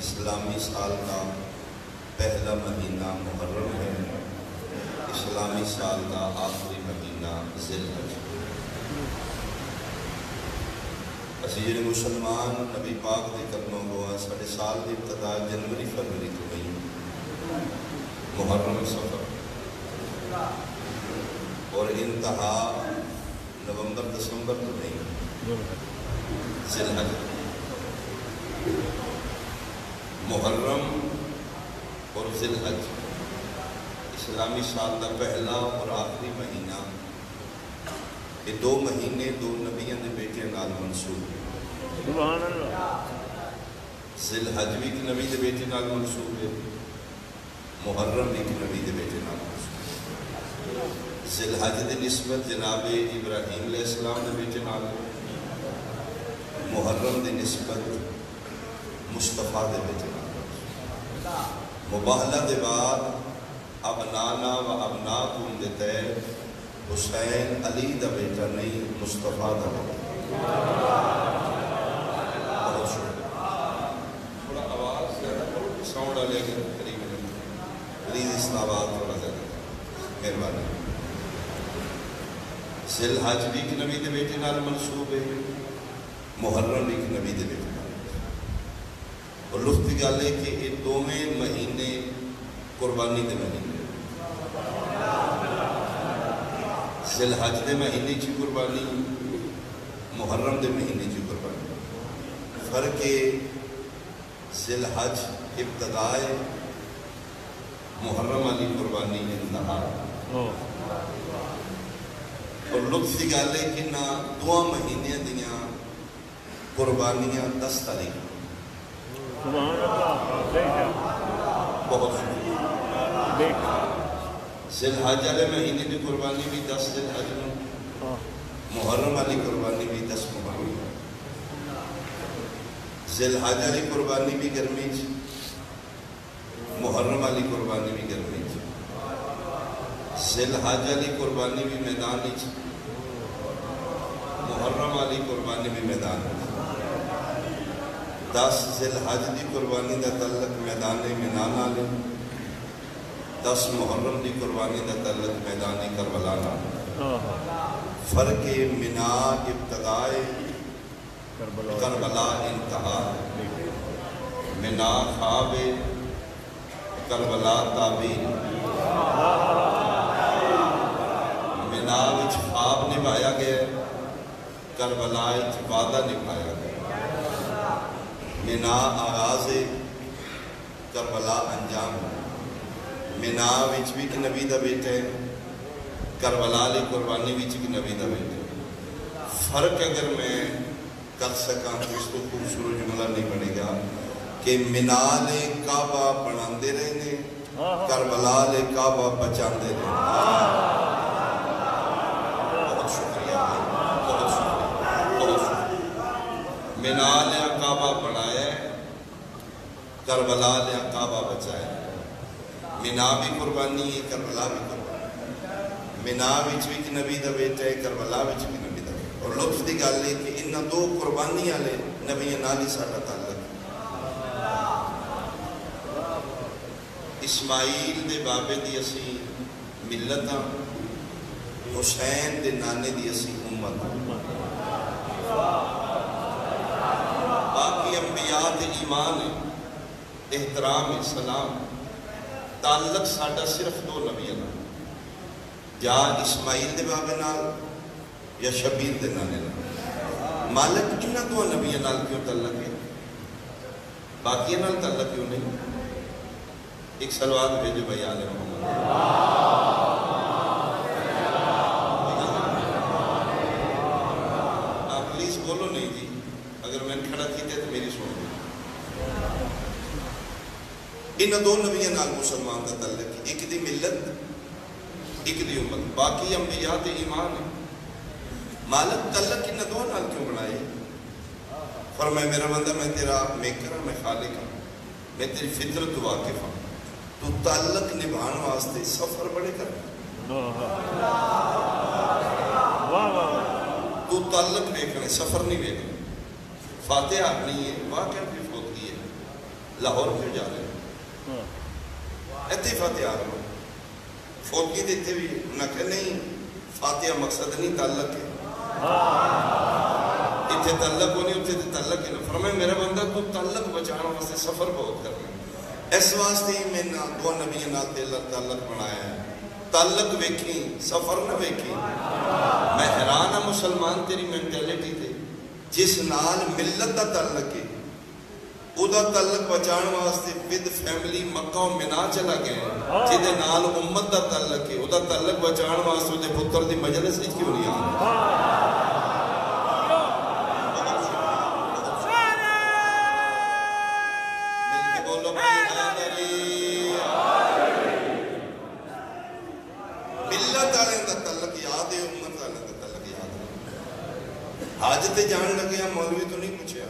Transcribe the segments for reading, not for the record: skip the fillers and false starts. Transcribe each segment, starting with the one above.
اسلامی سال کا پہلا مہینہ محرم ہے، اسلامی سال کا آخری مہینہ ذی الحج۔ اسی جڑے مسلمان نبی پاک دے قدموں کو ساڑھے سال دی ابتدا جنوری فروری تو گئی محرم سفر اور انتہا نومبر دسمبر تو نہیں ذی الحج۔ محرم اور ذی الحج اسلامی سال کا پہلا اور آخری مہینہ، یہ دو مہینے دو نبیوں کے بیٹے نال منسوب ہے۔ سبحان اللہ۔ ذی الحج بھی ایک نبی کے بیٹے نال منسوب ہے، محرم بھی ایک نبی کے بیٹے نال منسوب ہے۔ ذی الحج کی نسبت جناب ابراہیم علیہ السلام کے بیٹے نال، محرم کی نسبت مصطفیٰ دے بیٹے نال۔ مباہلہ دے بعد ابنانا و ابناکم دیتے حسین علی دا بیٹا نہیں مصطفیٰ دا بیٹا۔ بہت شکریہ، تھوڑا آواز زیادہ ساؤنڈ آ لے گا قریب نہیں، پلیز اس کا آواز تھوڑا زیادہ مہربانی۔ ذی الحج بھی ایک نبی دے بیٹے نال منسوب ہے، محرم بھی ایک نبی دے بیٹے نال۔ اور لطف کی گل ہے کہ یہ دونوں مہینے قربانی دے مہینے، ذی الحج دے مہینے چی قربانی، محرم دے مہینے چی قربانی۔ فرق ہے ذی الحج ابتدائے، محرم والی قربانی انتہا۔ اور لطف کی گل ہے کہ نہ دو مہینے دیاں قربانیاں 10 تاریخ۔ سبحان اللہ۔ بہت شکریہ۔ ذی الحج والے مہینے کی قربانی بھی 10 ذی الحج میں، محرم والی قربانی بھی 10 محرم۔ ذی الحج والی قربانی بھی گرمی چ، محرم والی قربانی بھی گرمی چ۔ ذی الحج والی قربانی بھی میدان چ، محرم والی قربانی بھی میدان چ۔ 10 ذی الحج دی قربانی دا تعلق میدان منا نال، 10 محرم دی قربانی دا تعلق میدان کربلا نال۔ فرق منا ابتدائے، کربلا انتہا۔ منا خواب، کربلا تعبیر۔ منا وچ خواب نبھایا گیا، کربلا وچ وعدہ نبھایا گیا۔ منا آغاز ہے، کربلا انجام۔ منا وچ بھی ایک نبی دا بیٹا ہے، کربلا لی قربانی وچ ایک نبی دا بیٹا ہے۔ فرق اگر میں کر سکاں تو اس کو خوبصورت جملہ نہیں بنے گا کہ منا لے کعبہ بناندے رہنے، کربلا لے کعبہ بچاندے رہنے۔ بہت شکریہ، بہت شکریہ، بہت شکریہ۔ منا لے کعبہ بنایا، کربلا لے کعبہ بچایا۔ منا بھی قربانی ہے، کربلا بھی قربانی۔ منا وچ بھی ایک نبی دا بیٹا ہے، کربلا وچ بھی نبی دا بیٹا ہے۔ اور لطف دی گل ہے کہ انہاں دو قربانی والے نبیاں نال ہی ساڈا تعلق ہے۔ اسماعیل دے بابے دی اسی ملت ہاں، حسین دے نانے دی اسی امت ہاں۔ باقی انبیاء دے ایمان ہے، احترام ہے، سلام۔ تعلق ساڈا صرف دو نبیاں نال، یا اسماعیل دے بابے نال یا شبیر دے نانے نال۔ مالک انہاں دو نبیاں نال کیوں تعلق ہے، باقی نال تعلق کیوں نہیں؟ ایک سلوات بھیجو بھائی آل محمد۔ آپ پلیز بولو نہیں جی، اگر میں کھڑا کیتے تو میری سن دے ان دو نبیاں نال مسلمان کا تعلق ہے، ایک دی ملت ایک دی امت، باقی انبیاء تے ایمان ہے۔ مالک تعلق ان دو نال کیوں بنائے؟ فرمائے میرا بندہ میں تیرا میکر ہوں، میں خالق ہوں، میں تیری فطرت تو واقف ہوں، تو تعلق نبھان واسطے سفر بڑے کر تو تعلق دیکھنے سفر نہیں دیکھنے۔ فاتحہ نہیں ہے، واقعہ بھی فوتگی ہے، لاہور کیوں جا رہے ہیں؟ ایتھے فاتحہ آ رہا فوتگی دیتے بھی انہاں کہ نہیں فاتحہ مقصد نہیں تعلق ہے، اتھے تعلق ہونی اتھے تعلق ہے نا۔ فرمائے میرا بندہ تو تعلق بچانا واسطے سفر بہت کرنا ہے، اس واسطے ہی میں دو نبیوں نال تعلق بنایا ہے۔ تعلق ویکھی سفر نہ ویکھی۔ میں حیران ہوں مسلمان تیری مینٹیلٹی تے، جس نال ملت دا تعلق ہے او دا تعلق بچان واسطے ود فیملی مکہ و منا چلا گئے، جدے نال امت دا تعلق ہے او دا تعلق بچان واسطے دے پتر دی مجلس وچ کیوں نہیں آنا؟ مل کے بولو بھائی حیدری، ملت والے دا تعلق یاد ہے، امت والے دا تعلق یاد ہے۔ حج تے جان لگے مولوی تو نہیں پوچھیا،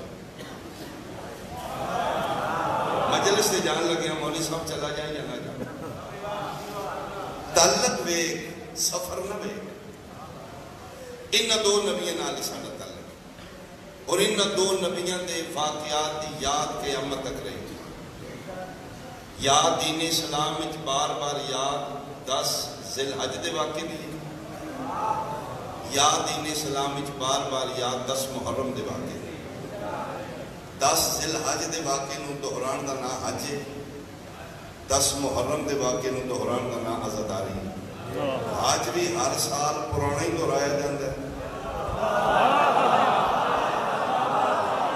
مجلس سے جان لگے ہیں مولوی صاحب چلا جائیں یا نہ جائیں۔ تعلق ویک سفر نہ ویک۔ ان دو نبیوں نال ساڈا تعلق اور ان دو نبیوں دے واقعات دی یاد قیامت تک رہے گی۔ یاد دین اسلام وچ بار بار یاد 10 ذی الحج دے واقعے دی، یاد دین اسلام وچ بار بار یاد 10 محرم دے واقعے دی۔ 10 ذی الحج دے واقعے نوں دہران دا نام حج ہے، 10 محرم دے واقعے نوں دہران دا نام عزاداری ہے۔ حج بھی ہر سال پرانا ہی دہرایا جاتا ہے،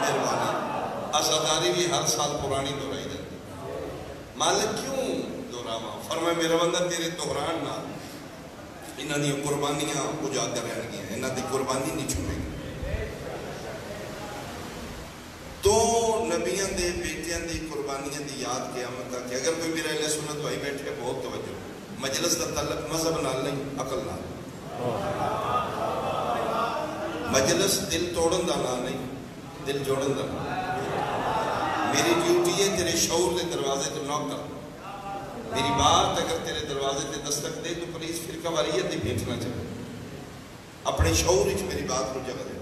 مہربانی، عزاداری بھی ہر سال پرانی دہرائی جاتی ہے۔ مالک کیوں دہراواں؟ فرمایا میرا بندہ تیرے دہران نال انہاں دی قربانیاں اجاگر رہن گیاں، انہاں دی قربانی نہیں چھوڑے گی۔ دو نبیوں دے بیٹیاں دی قربانیاں دی یاد قیامت تک کہ اگر کوئی میرا اہل سنت بھائی بیٹھے بہت توجہ، مجلس دا تعلق مذہب نال نہیں عقل نال، مجلس دل توڑن دا نام نہیں دل جوڑن دا نام۔ میری ڈیوٹی ہے تیرے شعور دے دروازے تے نوک کر، میری بات اگر تیرے دروازے تے دستک دے تو پلیز فرقہ واریت دی بھیٹنا چاہے، اپنے شعور وچ میری بات کو جگہ دے۔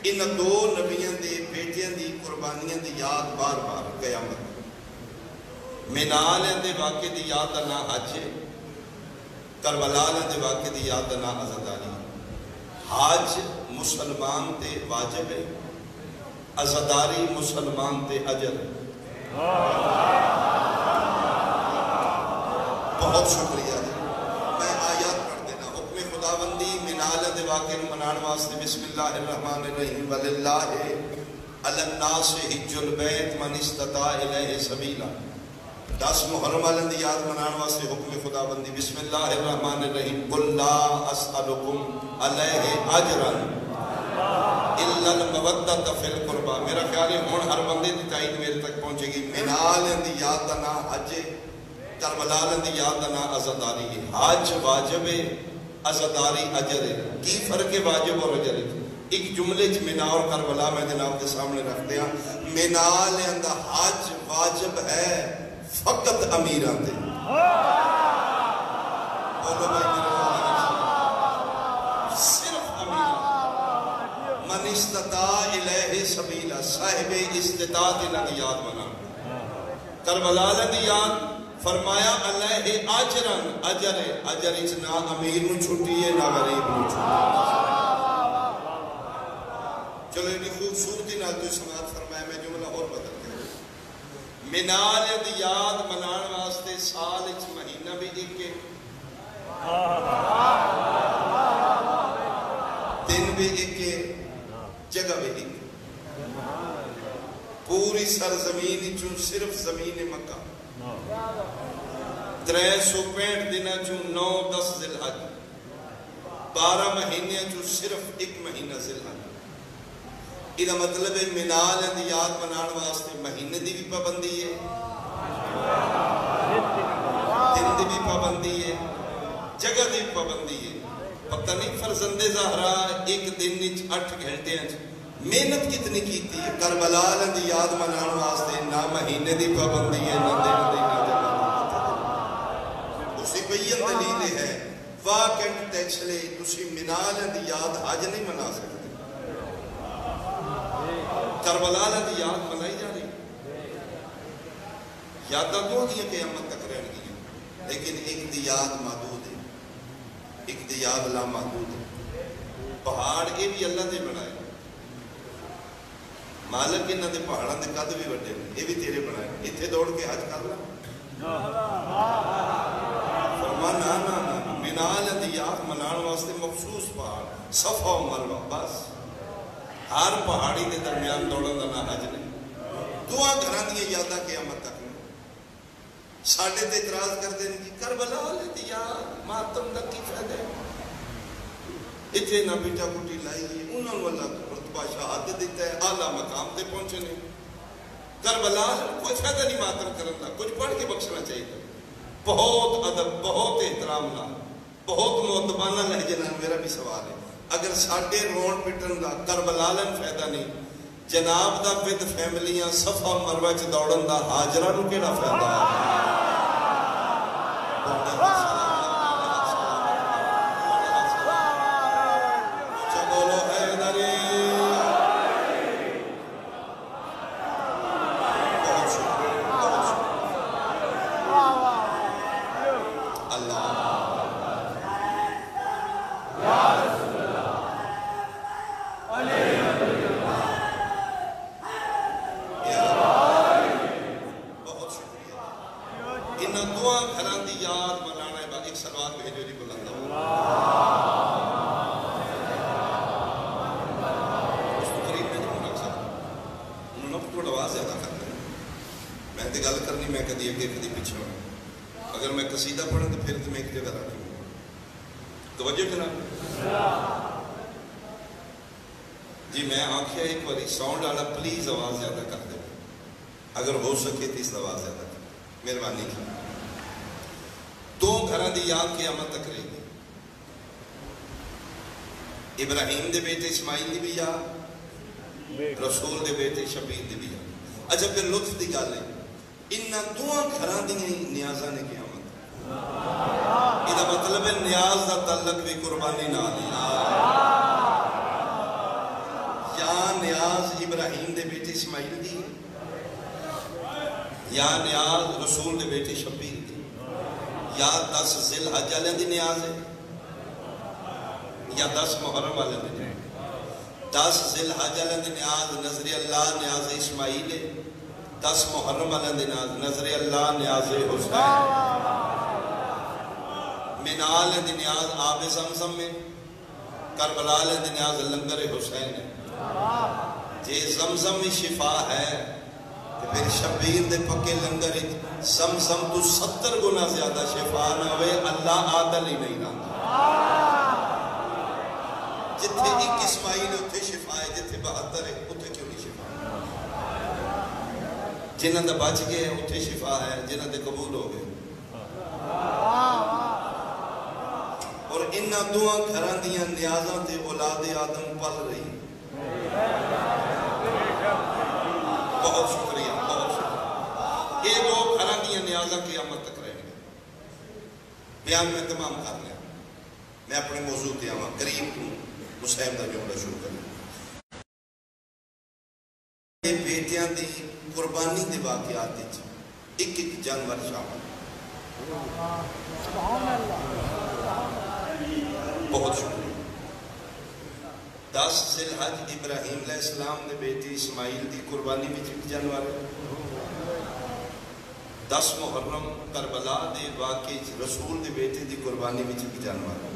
ان دو نبیوں دے بیٹیاں دی قربانیاں دی یاد بار بار قیامت، منال دے واقعے دی یاد دا نام حج ہے، کربلا دے واقعے دی یاد دا نام عزاداری۔ حج مسلمان تے واجب ہے، عزاداری مسلمان تے اجر ہے۔ بہت شکریہ جی، میں آیات پڑھ دینا۔ حکم خداوندی منال دے واقعے منان واسطے بسم اللہ الرحمن الرحیم وللہ علی الناس حج البیت من استطاع الیہ سبیلا۔ 10 محرم والن دی یاد منان واسطے حکم خداوندی بسم اللہ الرحمن الرحیم قل لا اسألکم علیہ اجرا الا المودۃ فی القربى۔ میرا خیال ہے ہن ہر بندے دی تائید میرے تک پہنچے گی۔ منال دی یاد دا نام حج ہے، کربلا دی یاد دا نام عزاداری ہے۔ حج واجب ہے، عزاداری اجر ہے۔ کی فرق ہے واجب اور اجر ہے؟ ایک جملے چ منا اور کربلا میں جناب کے سامنے رکھتے ہیں۔ منال دا حج واجب ہے فقط امیران دے، بولو بھائی صرف امیران۔ من استطاع الیہ سبیلا، صاحب استطاعت دی یاد بنا۔ کربلا دی یاد فرمایا علیہ اجرن، اجر ہے، اجر اچ نہ امیر نو چھٹی ہے نہ غریب نو چھٹی ہے۔ چلو یہ خوبصورتی نال تو سماعت فرمایا، میں جملہ اور بدل کے منال دی یاد منان واسطے سال اچ مہینہ بھی ایک ہے، دن بھی ایک ہے، جگہ بھی ایک ہے۔ پوری سرزمین چوں صرف زمین مکہ 365 دن چوں 9-10 ذی الحج، 12 مہینے چوں صرف ایک مہینہ ذی الحج۔ یہ مطلب ہے منال دی یاد منان واسطے مہینے دی بھی پابندی ہے، دن دی بھی پابندی ہے، جگہ دی بھی پابندی ہے۔ پتہ نہیں فرزند زہرا ایک دن وچ 8 گھنٹے محنت کتنی کیتی ہے کربلا دی یاد منان واسطے، نہ مہینے دی پابندی ہے نہ دن دی نہ جگہ دی۔ اسی بین دلیل ہے واقعی ٹیکس لے تسی منال دی یاد حج نہیں منا سکتے، کربلا دی یاد منائی جا رہی، یاداں دو دیا قیامت تک رہن گئی، لیکن ایک دی یاد محدود ہے، ایک دی یاد لا محدود ہے۔ پہاڑ یہ بھی اللہ نے بنائے، مالک انہاں دے پہاڑاں دے قد بھی وڈے نے، یہ بھی تیرے بنائے، اتنے دوڑ کے حج کر لا۔ فرمانا نا منال دی یاد منان واسطے مخصوص پہاڑ، صفا و مروہ، بس ہر پہاڑی دے درمیان دوڑن دا نہ حج نہیں۔ دعا گھراں دیاں یاداں قیامت تک نہیں۔ ساڈے تے اعتراض کردے نے کہ کربلا دی یاد ماتم دا کی فائدہ ہے، اتنے نہ بیٹا کٹی لائیے، انہوں نے اللہ رتبہ شہادت دیتا ہے، اعلیٰ مقام تے پہنچنے۔ کربلا کوئی فائدہ نہیں ماتم کرنا، کچھ پڑھ کے بخشنا چاہیے، بہت ادب، بہت احترام نہ، بہت مؤدبانہ لہجے نال۔ میرا بھی سوال ہے، اگر ساڈے رون پٹن دا کربلا لن فائدہ نہیں، جناب دا ود فیملیاں صفا مروہ چ دوڑن دا حاجرہ نو کیڑا فائدہ ہے؟ اگر میں قصیدہ پڑھا تو پھر تمہیں ایک جگہ رکھوں گا، توجہ جناب جی۔ میں آنکھیں ایک باری ساؤنڈ آنا پلیز آواز زیادہ کر دے، اگر ہو سکے تو اس آواز زیادہ کر، مہربانی کی۔ دو گھراں دی یاد قیامت تک رہے گی، ابراہیم دے بیٹے اسماعیل دی بھی یاد، رسول دے بیٹے شبیر دی بھی یاد۔ اچھا پھر لطف دی گل ہے، انہاں دو گھراں دی نیازاں نے قیامت، یہ مطلب ہے نیاز دا تعلق بھی قربانی نہ لیا، یا نیاز ابراہیم دے بیٹے اسماعیل دی، یا نیاز رسول دے بیٹے شبیر دی، یا 10 ذی الحج والے دی نیاز ہے، یا 10 محرم والے دی نیاز۔ 10 ذی الحج والے دی نیاز نظر اللہ نیاز اسماعیل ہے، 10 محرم والے دی نیاز نظر اللہ نیاز حسین۔ منال دی نیاز آب زمزم میں، کربلا دی نیاز لنگر حسین ہے۔ جے زمزم میں شفا ہے تو پھر شبیر دے پکے لنگر زمزم تو 70 گنا زیادہ شفا نہ ہوئے، اللہ عادل ہی نہیں رہا۔ جتھے 1 اسماعیل ہے اتھے شفا ہے، جتھے 72 ہے اتھے کیوں نہیں شفا؟ جنہاں دا بچ گئے اتھے شفا ہے، جنہاں دے قبول ہو گئے۔ اور انہاں دوہاں گھراں دیاں نیازاں تے اولاد آدم پل رہی۔ بہت شکریہ، بہت شکریہ۔ یہ دو گھراں دیاں نیازاں قیامت تک رہیں گے۔ بیان میں تمام کر لیا، میں اپنے موضوع تے آواں قریب ہوں، مسلم دا جملہ شروع کریں۔ یہ بیٹیاں دی قربانی دے واقعات ایک ایک جانور شامل، بہت شکریہ۔ 10 ذی الحج ابراہیم علیہ السلام دے بیٹی اسماعیل دی قربانی وچ ایک جانور ہے۔ 10 محرم کربلا دے واقعے رسول دے بیٹے دی قربانی وچ ایک جانور ہے۔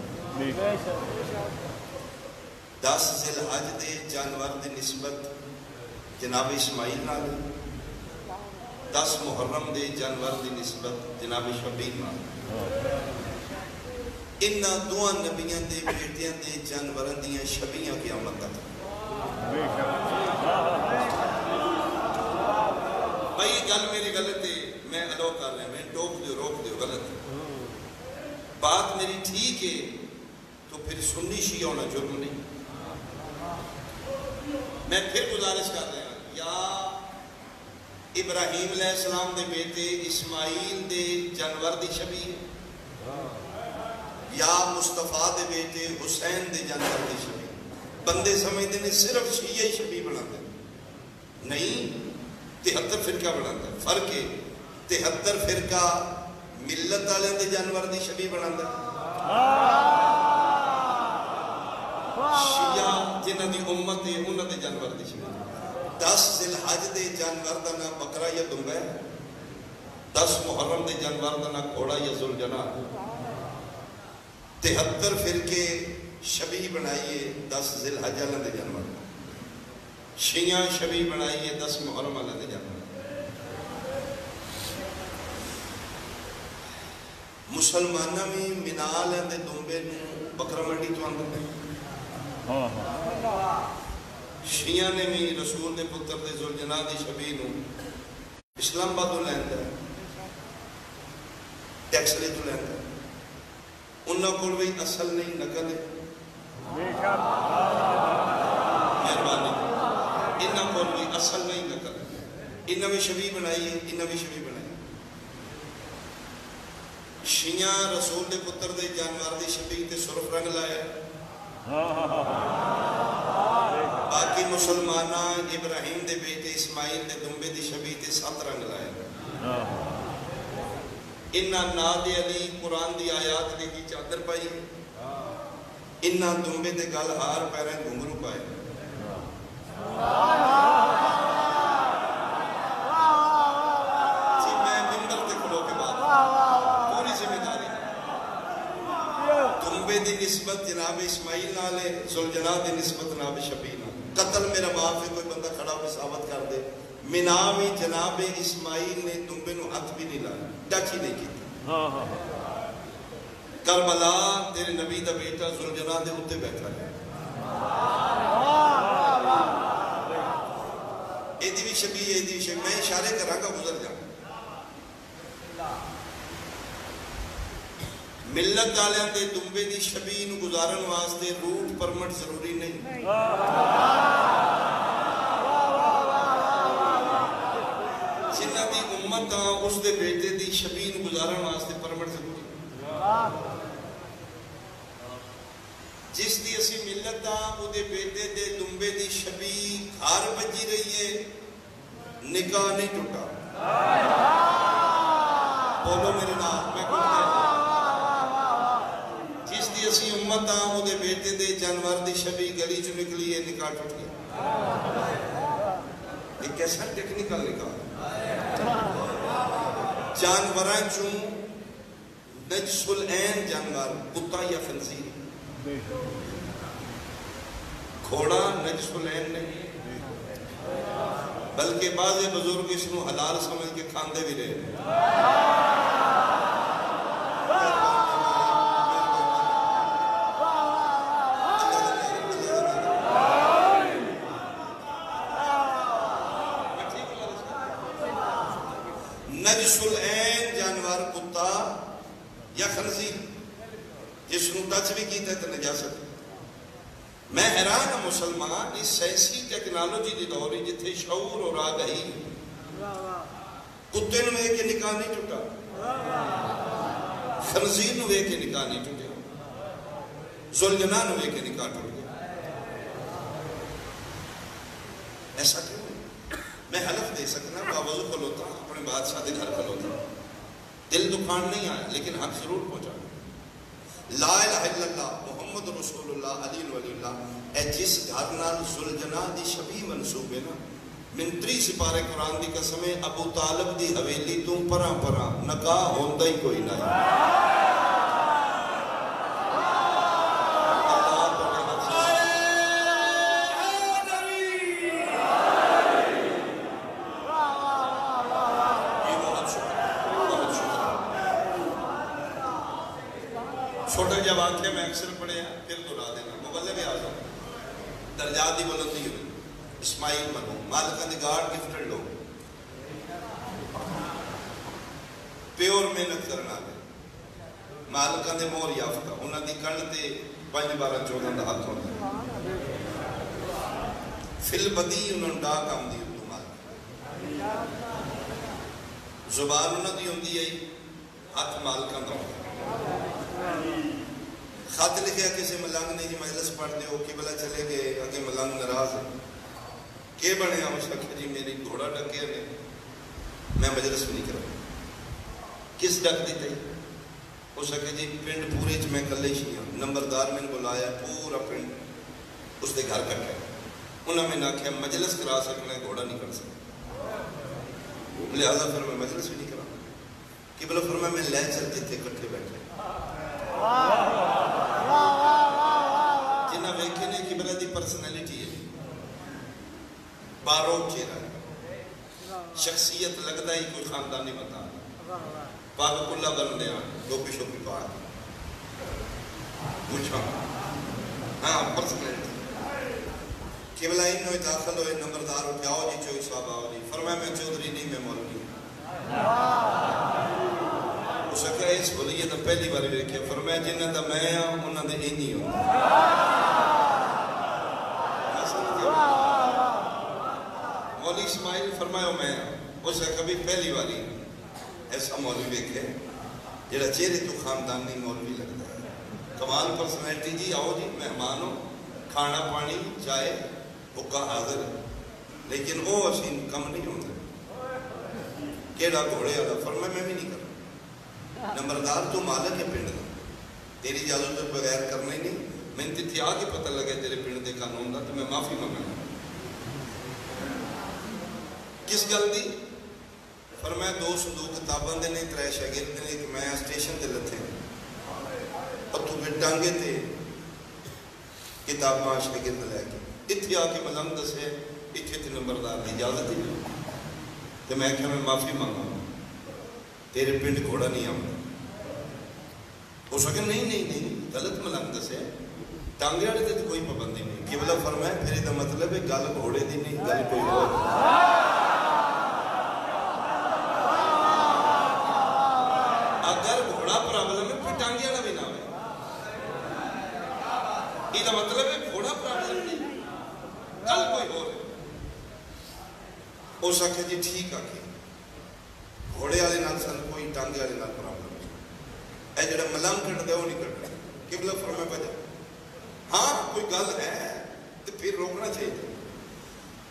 10 ذی الحج دے جانور دی نسبت جناب اسماعیل نال، 10 محرم دے جانور دی نسبت جناب شبیر نال۔ انہاں دوہاں نبیاں دے بیٹیاں دے جانوراں دیاں شبیاں قیامت تک۔ بھائی گل میری غلط ہے، میں الو کر رہا ہوں، میں ٹوک دیو روک دیو غلط ہے، بات میری ٹھیک ہے تو پھر سنی شیعہ ہونا جرم نہیں۔ میں پھر گزارش کر رہا ہوں، یا ابراہیم علیہ السلام دے بیٹے اسماعیل دے جانور دی شبیہ، یا مصطفیٰ دے بیٹے حسین دے جانور دی شبیہ۔ بندے سمجھتے ہیں صرف شیعہ ہی شبیہ بناتے ہیں، نہیں، 73 فرقہ بناتا ہے۔ فرق ہے 73 فرقہ ملت والے دے جانور دی شبیہ بناتا ہے، شیعہ جنہ دی امت ہے انہوں دے جانور دی شبیہ۔ 10 ذی الحج دے جانور دا نام بکرا یا دمبا ہے، 10 محرم دے جانور دا نام گھوڑا یا ذوالجناح۔ 73 فرقے شبیہ بنائیے 10 ذی الحج والے دے جانور، شیعہ شبیہ بنائیے 10 محرم والے دے جانور۔ مسلمانہ میں منال دے دمبے نو بکرا منڈی تو آندھتے ہیں، شیعہ نے بھی رسول دے پتر دے ذوالجناح دی شبیہ نو اسلام آباد تو لیندہ ہے، ٹیکسلی تو لیندہ ہے، انہاں کو بھی اصل نہیں نقل ہے، مہربانی انہاں کو بھی اصل نہیں نقل ہے، انہاں بھی شبیہ بنائیے، انہاں بھی شبیہ بنائیے۔ شیعہ رسول دے پتر دے جانوار دی شبیہ تے سرخ رنگ لائے، باقی مسلمانہ ابراہیم دے بیٹے اسماعیل دے دمبے دی شبیہ تے 7 رنگ لائے۔ انہاں ناد علی قرآن دی آیات لے کی چادر پائی، انہاں دمبے دے گل ہار پیریں گھنگرو پائے۔ جی میں ممبر تے کھلو کے بعد پوری ذمہ داری دمبے دی نسبت جناب اسماعیل نالے، ذوالجناح دی نسبت جناب شبیہ نالے۔ قتل میرا معاف ہے، کوئی بندہ کھڑا ہو ثابت کر دے، مناوی جناب اسماعیل نے دمبے نو ہاتھ بھی نہیں لایا، ٹچ ہی نہیں کی۔ کربلا تیرے نبی دا بیٹا ذوالجناح دے ہوتے بیٹھا ہے، ایدی بھی شبیہ، ایدی بھی شبیہ، میں اشارے کرا گا گزر جاؤں۔ ملت آلیاں دے دمبے دی شبیہ نو گزارن واسطے روٹ پرمٹ ضروری نہیں، جنہ دی امت اس دے بیٹے دی شبیہ نو گزارن واسطے پرمٹ ضروری، جس دی اسی ملت او دے بیٹے دے دمبے دی شبیہ گھر بجی رہی ہے، نکاح نہیں ٹوٹا۔ بولو میرے نام میں کچھ دے، جس دی اسی امت او دے بیٹے دے جانور دی شبیہ گلی جو نکلی ہے، نکاح ٹوٹ گیا۔ یہ کیسا ٹیکنیکل نکاح؟ جانوراں چوں نجس العین جانور، کتا یا خنزیر، گھوڑا نجس العین نہیں، بلکہ بعض بزرگ اس کو حلال سمجھ کے کھاندے بھی رہے۔ نجس العین جانور کتا یا خنزیر جس کو ٹچ بھی کیتا ہے تو نجاست۔ میں حیران ہوں مسلمان اس سائنسی ٹیکنالوجی دی دور ہے جتھے شعور اور آگاہی، کتے نو ویکھ کے نکاح نہیں ٹوٹا، خنزیر نو ویکھ کے نکاح نہیں ٹوٹا، ذوالجناح نو ویکھ کے نکاح ٹوٹ گیا۔ ایسا کیوں ہے؟ میں حلف دے سکنا، باوضو کھلوتا اپنے بادشاہ دے گھر کھلوتا، دل دکھان نہیں آیا لیکن حق ضرور پہنچا۔ لا الہ الا اللہ محمد رسول اللہ علی ولی اللہ، اے جس گھر نال ذوالجناح دی شبیہ منسوب ہے نا، منتری سپارے قرآن دی قسم ہے ابو طالب دی حویلی تو پراں پراں نکاح ہوندہ ہی کوئی نہ ہے۔ چھوٹا جب واقعہ میں اکثر پڑھے ہیں پھر دہرا دینا، مبلغ اعظم درجہ اولاد دی بلندی ہوئی اسماعیل بنو مالکاں دی گاڑ گفٹڈ لوگ پیور محنت کرنا گئے مالکاں دے مور یافتہ انہاں دی کن تے 5-12-14 دا ہاتھ ہوتا فل بدی انہوں نے ڈاک آمدی اردو مالک زبان انہوں دی ہوندی ہے ہاتھ مالکاں دا خط لکھے کسی ملنگ نے جی مجلس پڑھ دے ہو قبلہ چلے گئے اگے ملنگ ناراض ہے کہ بنے ہم شکر جی میری گھوڑا ڈکے نے میں مجلس بھی نہیں کروں کس ڈک دیتا ہی ہو سکے جی پنڈ پورے چ میں کلے ہی ہوں نمبردار میں نے بلایا پورا پنڈ اس دے گھر کٹھا انہوں نے آخیا مجلس کرا سکنا ہے گھوڑا نہیں کر سکتا لہذا پھر میں مجلس بھی نہیں کرا کہ بلا فرمایا میں لے چل جتے کٹھے بیٹھے جنہ ویکھے نے کہ بلا دی پرسنالٹی ہے باروک چہرہ ہے شخصیت لگتا ہی کوئی خاندانی بتا پاک کلہ بن دیا ٹوپی شوپی پاک پوچھا ہاں پرسنالٹی قبلہ انہوں داخل ہوئے نمبردار اٹھاؤ جی چوئی صاحب آؤ جی فرمایا میں چودھری نہیں میں مولوی اس نے کہا اس بولی یہ تو پہلی باری دیکھے فرمایا جنہ دا میں ہوں انہوں نے نہیں ہوں مولی اسماعیل فرمایا میں اس نے کبھی پہلی باری ایسا مولوی دیکھے جڑا چہرے تو خاندانی مولوی لگتا ہے کمال پرسنالٹی جی آؤ جی مہمان ہو کھانا پانی چائے حکا حاضر ہے لیکن وہ اسی کم نہیں ہوتا کیڑا گھوڑے والا فرمایا میں بھی نہیں کروں نمبردار تو مالک ہے پنڈ کا تیری اجازت بغیر کرنا ہی نہیں میں نے تھی آ کے پتہ لگے تیرے پنڈ دے قانون دا تو میں معافی مانگا کس گل دی فرمایا 2 صندوق کتاباں دے نے 3 شاگرد نے کہ میں اسٹیشن تے لتھے اور تو پھر ڈانگے تے کتاباں شاگرد لے کے اتھے آ کے ملنگ دسے اتھے تے نمبردار دی اجازت ہی تو میں کہا میں معافی مانگا تیرے پنڈ گھوڑا نہیں آؤں ہو سکے نہیں غلط ملنگ دسے ٹانگے والے تے کوئی پابندی نہیں قبلہ فرمایا پھر یہ مطلب ہے گل گھوڑے دی نہیں گل کوئی اور اگر گھوڑا پرابلم ہے پھر ٹانگے والا بھی نہ ہوئے یہ مطلب ہے گھوڑا پرابلم نہیں گل کوئی اور ہے ہو سکے جی ٹھیک آ کے گھوڑے والے نال سن کوئی ٹانگے والے نال پرابلم اے جڑا ملنگ کٹ دے وہ نہیں کٹ رہا قبلہ فرمایا بجا ہاں کوئی گل ہے تو پھر روکنا چاہیے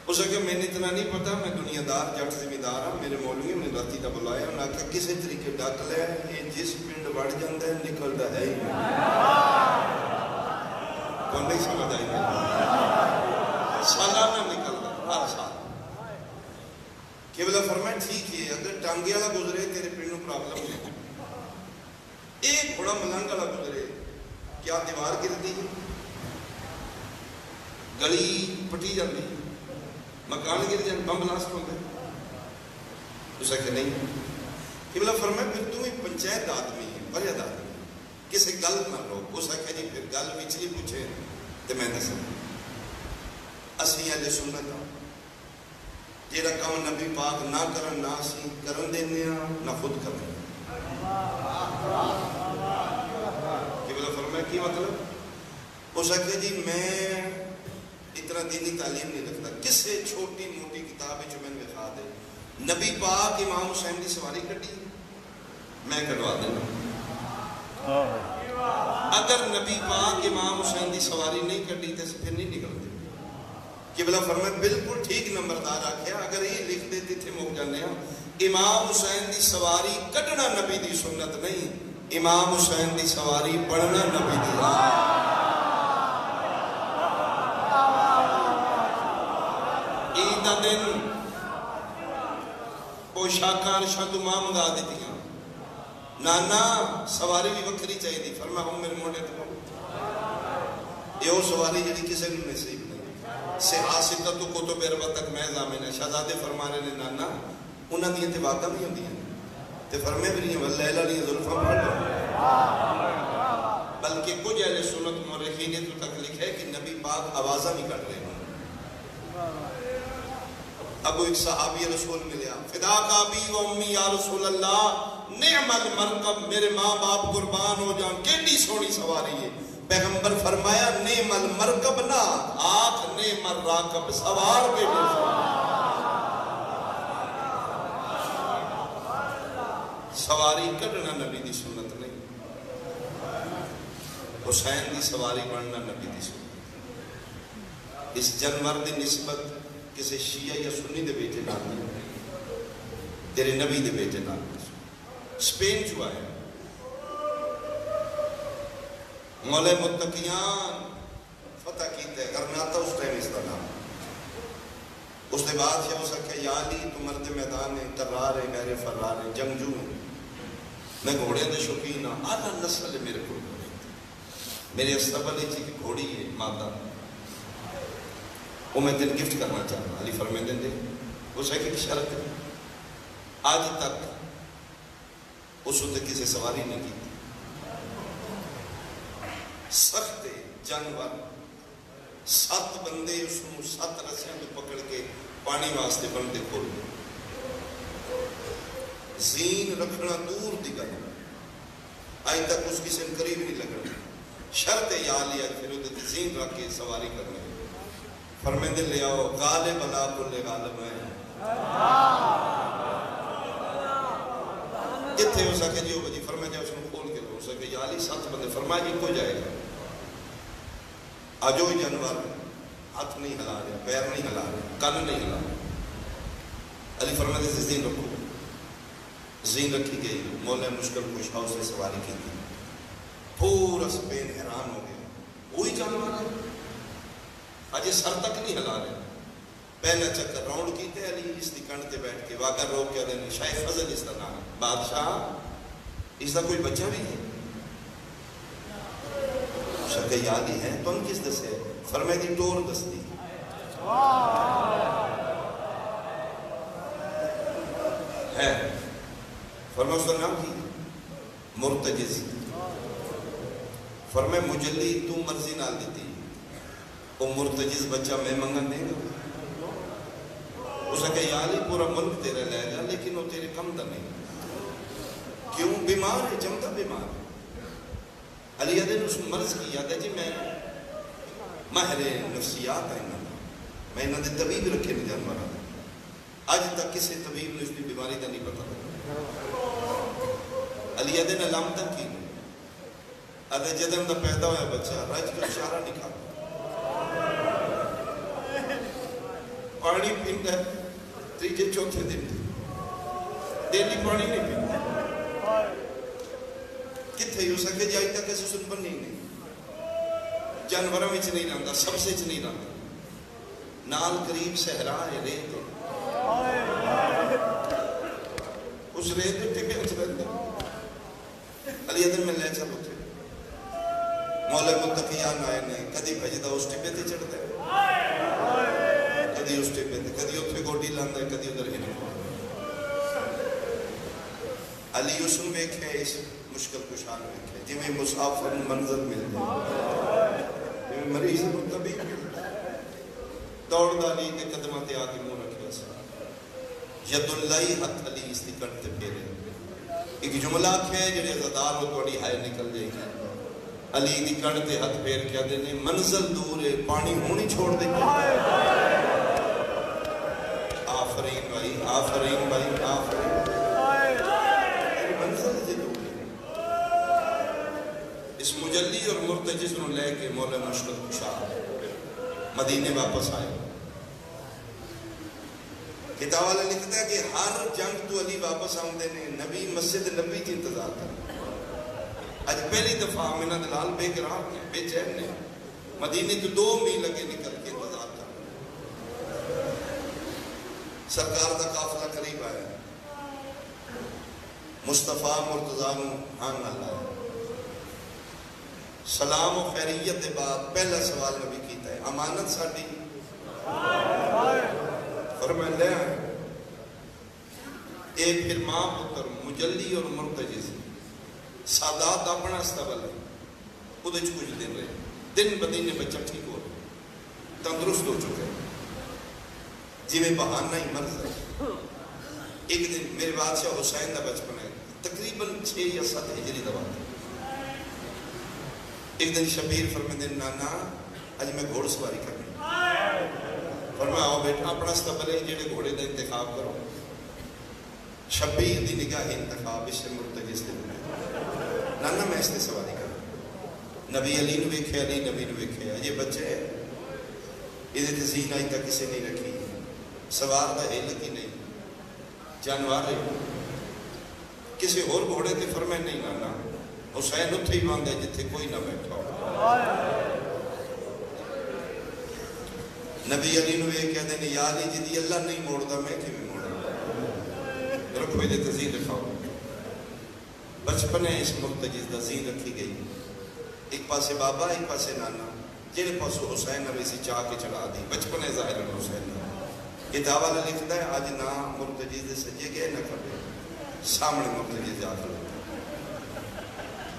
ہو سکے میں نے اتنا نہیں پتا میں دنیا دار جٹ ذمہ دار ہوں میرے مولوی نے راتی دا بلایا انہوں نے آخیا کسی طریقے ڈک لیا یہ جس پنڈ وڑ جاتا ہے نکلتا ہے ہی تو نہیں سمجھ آئی سالانہ نکلتا ہر سال قبلہ فرمایا ٹھیک ہے اگر ٹانگے والا گزرے تیرے پنڈ میں پرابلم نہیں ایک بڑا ملنگ والا گزرے کیا دیوار گرتی ہے گلی پٹی جاتی مکان گر جان بم بلاسٹ ہوتا ہے اسے کہ نہیں قبلہ فرمایا پھر تو ہی پنچایت آدمی ہے بریاد آدمی کسی گل نہ رو اسے کہ جی پھر گل وچلی پوچھے تو میں دسا اسی اہل سنت ہوں جیڑا کام نبی پاک نہ کرن نہ اسی کرن دینے نہ خود کرن قبلہ فرمایا کی مطلب اسے کہ جی میں اتنا دینی تعلیم نہیں رکھتا کسے چھوٹی موٹی کتاب جو میں نے دکھا دے نبی پاک امام حسین کی سواری کٹی میں کٹوا دینا اگر نبی پاک امام حسین کی سواری نہیں کٹی تو پھر نہیں نکلتے قبلہ فرمایا بالکل ٹھیک نمبردار آکھیا اگر یہ لکھ دیتے تھے موک جانے ہیں امام حسین کی سواری کٹنا نبی دی سنت نہیں امام حسین کی سواری پڑھنا نبی دی دن پوشاکان شادو ماں منگا دیتی ہیں نانا سواری بھی وکری چاہیے دی فرما ہوں میرے موڑے تو یہ وہ سواری جڑی کسے نے نصیب نہیں سیاستہ تو کتب عربہ تک میں زامن ہے شہزادے فرمانے نے نانا انہاں دیئے تے واقع بھی ہوندی ہیں تے فرمے بھی نہیں ہیں واللیلہ لیے ظلفہ پڑھ لو بلکہ کچھ اہل سنت مورخین تو تک لکھے کہ نبی پاک آوازہ بھی کر رہے ہیں ابو ایک صحابی رسول ملیا، فداک ابی و امی یا رسول اللہ، نعم المرکب، میرے ماں باپ قربان ہو جان، کیڑی سونی سواری ہے۔ پیغمبر فرمایا نعم المرکب نہ آنکھ، نعم الراکب، سوار کے بھی سواری کڈنا نبی دی سنت نہیں، حسین دی سواری بننا نبی دی سنت۔ اس جانور دی نسبت کسی شیعہ یا سنی دے بیٹے نہ دی، تیرے نبی دے بیٹے نہ دی۔ سپین جو آئے مولا متقیان فتح کیتے غرناطہ اس ٹائم اس کا نام، اس نے بادشاہ ہو سکے یا علی تو مرد میدان ہے، ترار ہے، غیر فرار ہے، جنگجو ہے، میں گھوڑے دے شوقین ہوں، آدھا نسل ہے میرے کو، میرے استقبال ہی کہ گھوڑی ہے مادہ، وہ میں دن گفٹ کرنا چاہتا، علی فرمائے دیں دے، اس ہے کہ شرط ہے، آج تک اس وقت کسی سواری نہیں کی، سخت جانور، 7 بندے اس کو 7 رسیاں تو پکڑ کے پانی واسطے بندے کھول دے، زین رکھنا دور دی گئی، آئی تک اس کی سن قریب نہیں لگنا، شرط یا لیا پھر وہ زین رکھ کے سواری کرنے، فرمیندے لے آؤ غالب اللہ کل غالب ہے، کتھے ہو سکے جی ہو بجی فرمائے جائے اس کو کھول کے ہو سکے یا علی 7 بندے فرمائے جی کو جائے گا، آجوئی جانور ہاتھ نہیں ہلا رہے، پیر نہیں ہلا رہے، کان نہیں ہلا رہے، علی فرمائے جیسے زین رکھو، زین رکھی گئی، مولا مشکل کشاؤ سے سواری کی تھی، پورا سپین حیران ہو گیا، وہی جانور ہے، آج سر تک نہیں ہلا رہے، پہلا چکر راؤنڈ کیتے علی اس دی کنڈ تے بیٹھ کے واقعہ روک کے دینے، شاہ فضل اس کا نام، بادشاہ اس کا کوئی بچہ بھی ہے، شکہ یا علی ہے تو ان کس دس ہے، فرمائے دی ٹور دس دی، ہے فرمائے اس کا نام کی مرتجز، فرمائے مجلی تو مرضی نال دیتی، وہ مرتجز بچہ میں منگن دیں گا، اس نے کہا یا علی پورا ملک تیرے لے گا لیکن وہ تیرے کم دا نہیں، کیوں بیمار ہے، جمتا بیمار ہے، علی عدن اس مرض کی یاد ہے جی میں ماہر نفسیات ہے میں انہوں نے طبیب رکھے نہیں جانور آتا، آج تک کسی طبیب نے اس کی بیماری کا نہیں پتا، علی عدن علامتہ کی ادھے جدن دا پیدا ہویا بچہ رج کا اشارہ نکھا پانی پیندا ہے، تیجے چوتھے دن ڈیلی پانی نہیں پیندا، کتھے ہو سکے جی آئی تک ایسے سن بنی نہیں، جانوروں میں نہیں رہتا، سب سے نہیں رہتا، نال قریب صحرا ہے ریت ہے، اس ریت ہے ٹکے اچھ رہتے، علی عدن میں لے چلو تھے، مولا متقیان آئے نے کدی بھجدہ اس ٹپے تے چڑھتا ہے، کدی اس ٹپے تے، کدی اتھے گوڑی لاندہ ہے، کدی ادھر ہی نہیں، علی اسن ویکھے اس مشکل کشان ویکھے جی میں مسافر منظر مل جائے، جی میں مریض طبیب مل جائے، دوڑ دالی کے قدمات آگے منہ رکھے سا، ید اللہ حت علی اس دی کرتے پھیرے، ایک جملہ کھے جڑے عزدار ہو توڑی ہائے نکل جائے گی، علی دی کرتے حت پھیر کیا دینے، منزل دور ہے پانی ہونی چھوڑ دے گی، آفرین بھائی، آفرین بھائی، آفرین منزل دے دور ہے، اس مجلی اور مرتجز نے لے کے مولا مشکل کشا مدینے واپس آئے، کتاب والا لکھتا ہے کہ ہر جنگ تو علی واپس آمدے نے نبی مسجد نبی کی انتظار کرتا، آج پہلی دفعہ منہ دلال بے قرار نے، بے چین نے، مدینے تو 2 میل لگے نکل کے انتظار کرتا، سرکار دا قافلہ قریب آیا، مصطفیٰ مرتضیٰ ہاں اللہ ہے، سلام و خیریت دے بعد پہلا سوال نبی کیتا ہے، امانت ساڑھی فرمائے لے آئے، ایک پھر ماں پتر مجلی اور مرتجز سادات اپنا استعبال ہے، ادھے کچھ دن رہے، دن بدین بچہ ٹھیک ہو رہے، تندرست ہو چکے، جی میں بہانہ ہی مرض ہے. ایک دن میرے بادشاہ حسین کا بچپن ہے تقریباً 6 یا 7 ہجری دا وقت. ایک دن شبیر فرمائے دن نانا اج میں گھوڑ سواری کرنی. فرمایا آؤ بیٹا اپنا ستبلے جیڑے گھوڑے دا انتخاب کرو. شبیر دی نگاہ انتخاب اس سے مرتجز دے نانا میں اس نے سواری کروں. نبی علی نو ویکھے علی نبی نو ویکھے یہ بچے یہ تزین آئی تک کسے نہیں رکھی سوار دا علت ہی نہیں جانوار کسی اور گھوڑے تے فرمائے نہیں نانا حسین اتھے ہی باندھے جتھے کوئی نہ بیٹھا ہو. نبی علی نو یہ کہہ دینے یا علی جدی اللہ نہیں موڑ دا میں کی میں موڑا رکھو یہ تزین رکھاؤ. بچپنے اس مرتجز دا زین رکھی گئی. ایک پاسے بابا ایک پاسے نانا جنہیں پاسو حسین نے ویسی چاہ کے چڑھا دی. بچپنے ظاہر حسین نے یہ دعویٰ لکھتا ہے آج نا مرتجز سجے گئے نہ کبھے سامنے مرتجز جا کر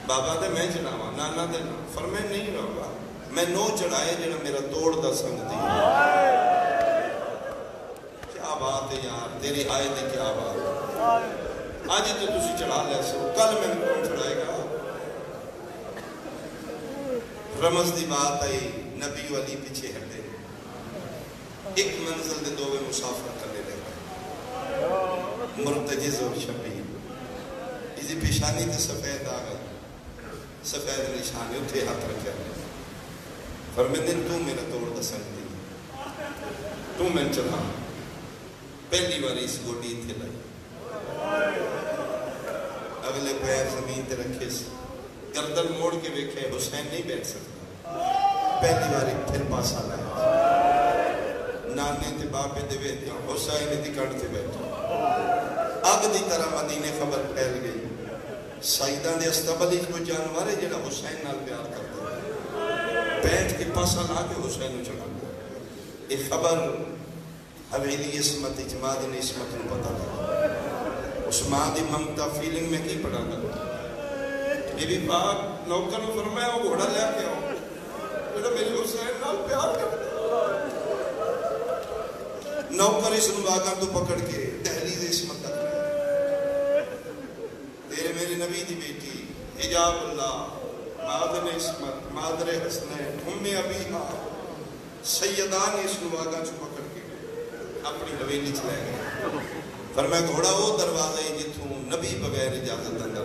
بابا دے میں چڑھاوا نانا دے نا فرمائے نہیں رہا میں نو چڑھائے جنہ میرا توڑ دا سنگ دی. کیا بات ہے یار تیری آیت ہے کیا بات ہے. آج تو تسی چڑھا لے سو کل میں کون چڑھائے گا. رمض دی بات آئی نبی والی پیچھے ہٹے ایک منزل دے دووے مسافر کرنے لگا مرتجز اور شبیر. اسی پیشانی تے سفید آ گئی سفید نشانی اتھے ہاتھ رکھے فرمیدن تو میرا توڑ دا سکتی تو میں چلا پہلی باری اس گوڑی تھے لائی اگلے پیر زمین تے رکھے سے گردن موڑ کے ویکھے حسین نہیں بیٹھ سکتا. پہلی باری پھر پاسا لایا نانے تے باپے دے بیٹھے حسین دی کڑ تے بیٹھا. اگ دی طرح مدینے خبر پھیل گئی. سائیدان دے استبلی کو جانوار ہے جڑا حسین نال پیار کرتا ہے بیٹھ کے پاسا لا کے حسین نو چڑھا گیا. یہ خبر حویلی عصمت اجماع نے عصمت نو پتا لگا. عثمان دی ممتا فیلنگ میں کی پڑا گا. بی بی پاک نوکر نے فرمایا وہ گھوڑا لے کے آؤ بیٹا میری حسین نال پیار کرتا. نوکر اس نواغا تو پکڑ کے تحریر عصمت تک تیرے میرے نبی دی بیٹی حجاب اللہ مادر عصمت مادر حسنین امی ابیہا سیدان اس نواغا چو پکڑ کے اپنی حویلی چلے گئے. فرمایا گھوڑا وہ دروازہ ہی جتوں نبی بغیر اجازت اندر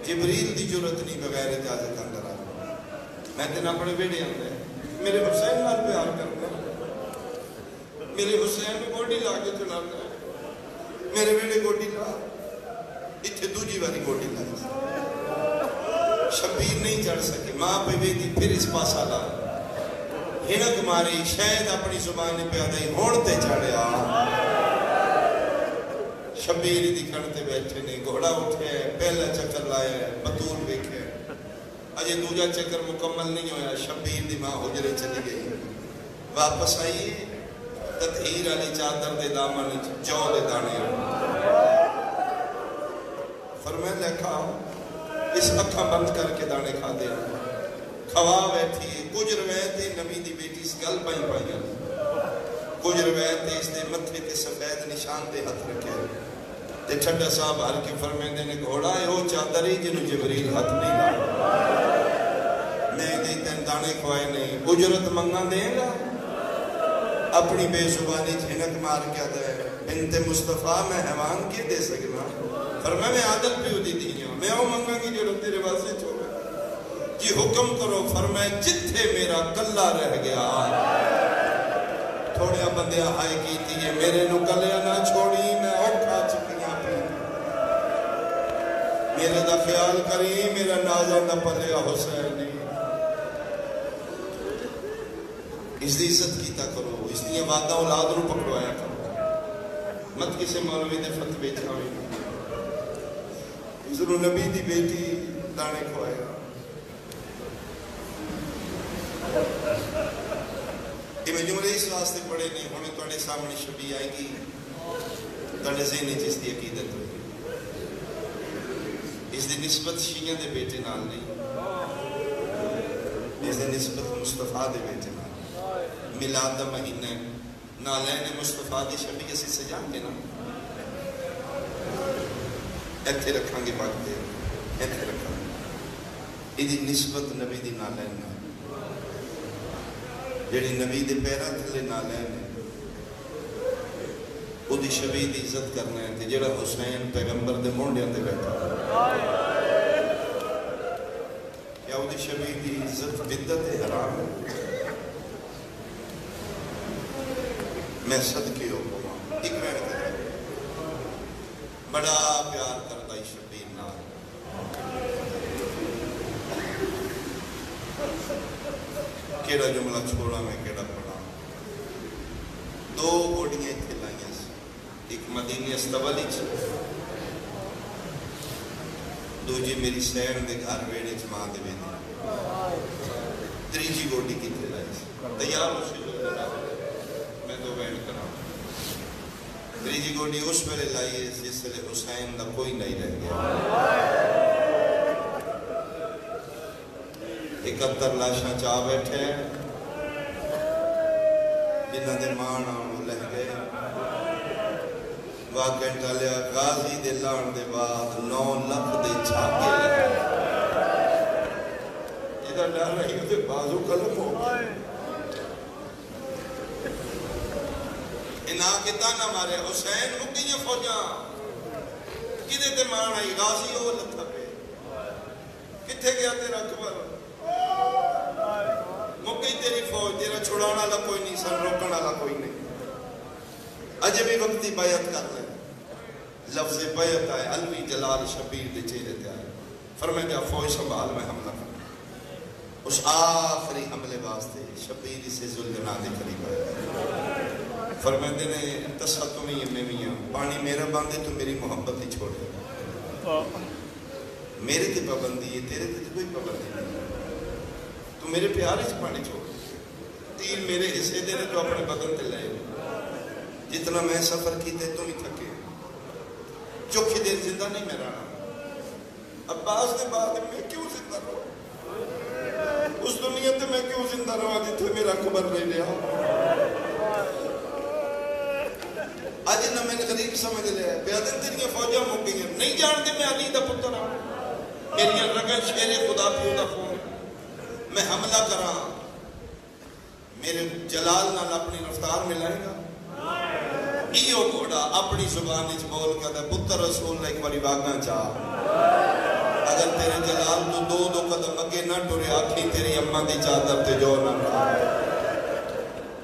جبریل دی جرت نہیں بغیر اجازت اندر آ. میں تین اپنے بیٹے آندے میرے حسین نال پیار کرنا میرے حسین کو گوڑی لا کے چلانا ہے میرے بیٹے گوڑی لا اتھے دوجی باری گوڑی لا. شبیر نہیں چڑھ سکے ماں پہ بیٹی پھر اس پاس آلا ہنک ماری شاید اپنی زبان پہ آدھائی ہونتے چڑھیا. شبیر دی کھڑتے بیٹھے نے گھوڑا اٹھے پہلا چکر لائے بطول بیکھے اجے دوجا چکر مکمل نہیں ہویا. شبیر دی ماں حجرے چلی گئی واپس آئی تطہیر علی چادر دے دامن جو دے دانے فرمائے لکھا اس اکھا بند کر کے دانے کھا دے کھوا بیٹھی. کچھ روایتے نبی دی بیٹی اس گل پائی پائی کچھ روایتے اس نے متھے تے سفید نشان دے ہاتھ رکھے تے ٹھڈا صاحب ہر کے فرمیندے نے گھوڑا ہے وہ چادر ہی جنہوں جبریل ہاتھ نہیں لا. میں دے تین دانے کھوائے نہیں اجرت منگا دیں گا اپنی بے زبانی جھنک مار کیا دے بنت مصطفیٰ میں حیوان کے دے سکنا. فرمائے میں عادل بھی ہو دی دیاں میں وہ منگا گی جو تیرے واسے چھوڑے جی حکم کرو. فرمائے جتھے میرا کلہ رہ گیا تھوڑے بندے آئے کی تھی میرے نو کلیا نہ چھوڑی میں اوکھا چکیاں پی میرے دا خیال کری میرا نازہ نہ پلیا حسین. اس دی عزت کیتا کرو اس دی وعدہ اولاد نو پکڑوایا کرو مت کسے مولوی دے فتوے چھاوی. ضرور نبی دی بیٹی دانے کھوایا یہ میں جملے اس واسطے پڑھے نہیں ہونے توڑے سامنے شبی آئے گی توڑے ذہنی چیز دی عقیدت ہوئی. اس دی نسبت شیعہ دے بیٹے نال نہیں اس دی نسبت مصطفیٰ دے بیٹے نال. میلاد دا مہینہ نالین مصطفیٰ دی شبی اسی سے جان کے نا ایتھے رکھاں گے باقتے ایتھے رکھاں گے ایدی نسبت نبی دی نالین نا جیڑی نبی دی پیرا تھلے نالین ہے او دی شبی دی عزت کرنے ہیں تھے جیڑا حسین پیغمبر دے مونڈیاں دے بیٹھا یا او دی شبی دی عزت بدت حرام ہے میں صدقے ہو گوا ایک وین کرتا بڑا پیار کرتا ہی شبیر نال کیڑا جملہ چھوڑا میں کیڑا پڑھا دو گوڑیاں کھلائیاں سے ایک مدینی استوالی چھو دو جی میری سین دے گھر ویڑے چمان دے بیدی تریجی گوڑی کی کھلائی سے تیار ہو سے جو لڑا میں دو وین کرا تریجی گوڑی اس پر لائیے جس سے حسین دا کوئی نہیں رہ گیا 71 لاشاں چاہ بیٹھے جنہ دے مان آنو لہ گئے واقع ٹالیا غازی دے لان دے بعد 9 لکھ دے چھاکے لے جدہ ڈر رہی ہوتے بازو قلم ہو انہا کتا نہ مارے حسین مکیاں فوجاں کدے تے مان آئی غازی ہو لکھا پہ کتھے گیا تیرا کبر مکی تیری فوج تیرا چھڑانا لا کوئی نہیں سن روکنا لا کوئی نہیں اجے بھی وقتی بیعت کر لیں لفظ بیعت آئے علوی جلال شبیر دے چہرے تے آئے فرمائے دیا فوج سنبھال میں حملہ کرنا اس آخری حملے واسطے شبیر سے ذوالجنا دے قریب آئے فرمائے دینے تسا تمہیں یہ میاں پانی میرا باندھے تو میری محبت ہی چھوڑے میرے تے پابندی ہے تیرے تے کوئی پابندی نہیں تو میرے پیار اس پانی چھوڑ تیر میرے حصے دینے تو اپنے بدن تے لائے جتنا میں سفر کیتے تم ہی تھکے چوکھی دیر زندہ نہیں میں رہا عباس نے بعد میں کیوں زندہ رہا اس دنیا تے میں کیوں زندہ رہا جتنے میرا قبر رہ لیا آج انہا میں نے غریب سمجھ لیا ہے بیادن تیریاں فوجہ مو گئی ہیں نہیں جانتے میں علی دا پتر ہوں میری رگن شیر خدا پیو دا خون میں حملہ کرا میرے جلال نال اپنی رفتار ملائے گا ایو گھوڑا اپنی زبان اچ بول کر دے پتر رسول ایک باری باگنا چاہ اگر تیرے جلال تو دو قدم اگے نہ ٹورے آکھی تیری اممہ دی چادر تے جو نہ رہا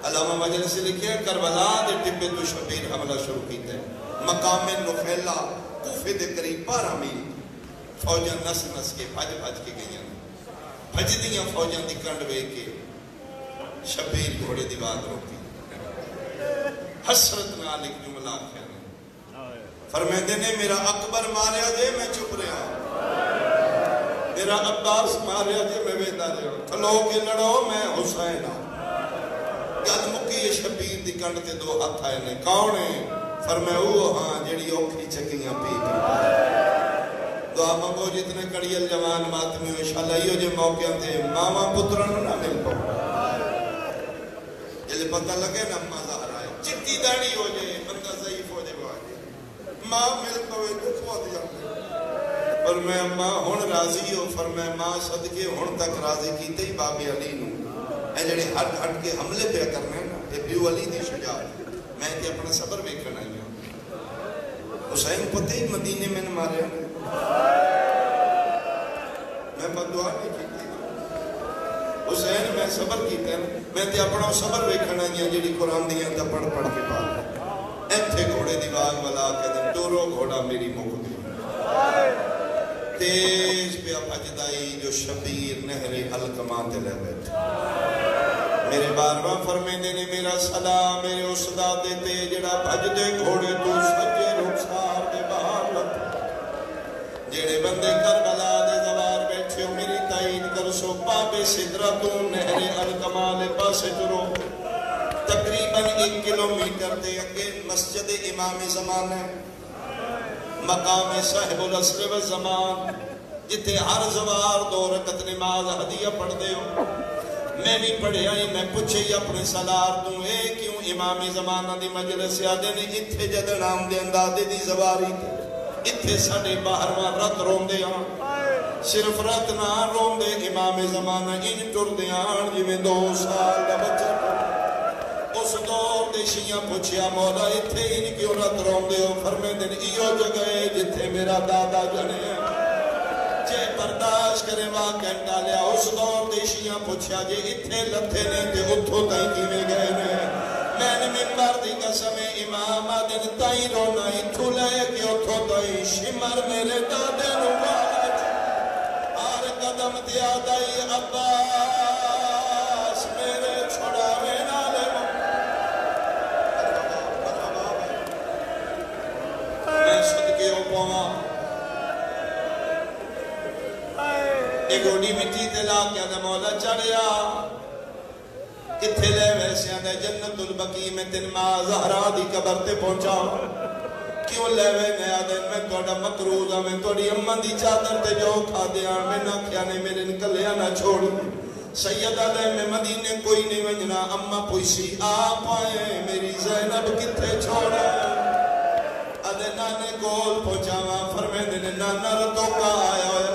علامہ مجلس لکھے کربلا دے ٹپے تو شبیر حملہ شروع کیتے مقام نخیلہ کوفے دے قریب 12 میل فوجاں نس کے بھج کے گئیاں بھج دیاں فوجاں دی کنڈ وے کے شبیر گھوڑے دی بات روکی حسرت نال ایک جملہ آکھیا نے فرمیندے نے میرا اکبر ماریا جے میں چپ رہا میرا عباس ماریا جے میں ویدہ رہا کھلو کے لڑو میں حسین ہوں گل مکی شبیر دی کنڈ تے 2 ہاتھ آئے نے کون ہے فرمائے وہ ہاں جیڑی اوکھی چکیاں پی دعا مانگو جتنے کڑیل جوان ماتمی ہو انشاءاللہ یہ جو موقع تھے ماما پترانو نہ مل پاؤ جلے پتہ لگے نا ماں ظاہر آئے چٹی داڑی ہو جائے بندہ ضعیف ہو جائے آگے ماں مل پاؤے تو خود جانے فرمائے ماں ہون راضی ہو فرمائے ماں صدقے ہون تک راضی کیتے ہی باب علی نو اے جڑے ہٹ کے حملے پہ کرنے ہیں اے بیو علی دی شجاعت میں کہ اپنا صبر ویکھن آئی ہوں حسین پتہ ہی مدینے میں نے مارے ہیں میں بدعا نہیں کیتی حسین میں صبر کیتے ہیں میں تے اپنا صبر ویکھن آئی ہوں جڑی قرآن دیاں دا پڑھ کے پا ایتھے گھوڑے دی واگ والا کے دن ٹورو گھوڑا میری موک دی تیز پہ بھجدائی جو شبیر نہر الکمان تے لے بیٹھے میرے بارواں فرمیندے نے میرا سلام میرے اسداد دیتے جڑا بھج دے گھوڑے تو سجے رخسار دے باہر لگ جڑے بندے کربلا دے زوار بیٹھے ہو میری تعین کر سو پابے صدرتوں نہر الکمال پاسے جرو تقریباً 1 کلومیٹر دے اگے مسجد امام زمان ہے مقام صاحب العصر و زمان جتے ہر زوار 2 رکعت نماز ہدیہ پڑھ دے ہو میں بھی پڑھے آئی میں پوچھے اپنے سالار تو اے کیوں امام زمانہ دی مجلس آدھے نے اتھے جدن آم دے اندادے دی زواری تھے اتھے ساڑے باہرواں رت رون دے آن صرف رت نہ رون دے امام زمانہ ان ٹر دے آن جی میں 2 سال دا بچہ اس دور دے شیعہ پوچھیا مولا اتھے ان کیوں رت رون دے ہو فرمے دن ایو جگہ جتھے میرا دادا جنے ہیں برداشت کرے واقع ڈالیا اس دور دیشیاں پوچھا جے اتھے لتھے نے تے اتھو تائیں کی میں گئے نے میں نے ممبر دی قسم امام آدن تائیں رونا اتھو لے کہ اتھو تائیں شمر میرے دادے نواج آر قدم دیا دائی عباس میرے چھوڑا میں نالے میں صدقے ہو پاؤں ایک گوڑی مٹی تلا کیا دا مولا چڑھیا اتھے لے ویسے آدھے جنت البقی میں تن ماں زہرا دی قبر تے پہنچا کیوں لے وے میں آدھے میں توڑا مقروض ہوں میں توڑی اممہ دی چادر تے جو کھا دیا میں نہ کھیانے میرے نکلیا نہ چھوڑی سید آدھے میں مدینے کوئی نہیں ونجنا اممہ پویسی آپ آئے میری زینب کتھے چھوڑا آدھے نانے گول پہنچا وہاں فرمے دینے نانا رتو کا آیا ہوئے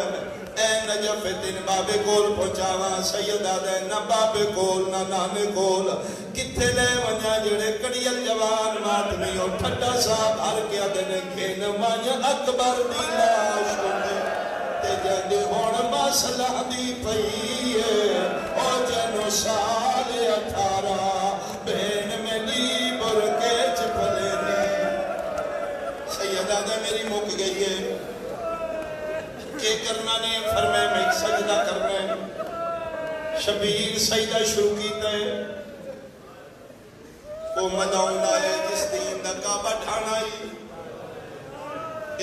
اے نجف تین بابے کول پہنچاوا سیدہ دے نہ بابے کول نہ نانے کول کتھے لے ونیا جڑے کڑیل جوان ماتمی اور ٹھٹا صاحب ہر کیا دینے کھین وانیا اکبر دی لاش ہوندے تے جندے ہون مسلح دی پئیے او جنو سال 18 بین میں دی برکے چپلے نے سیدہ دے میری مک گئی ہے کہ کرنا نے فرمائے میں ایک سجدہ کرنا ہے شبیر سجدہ شروع کیتا ہے وہ مدعون آئے جس دین دا کعبہ ڈھانا ہی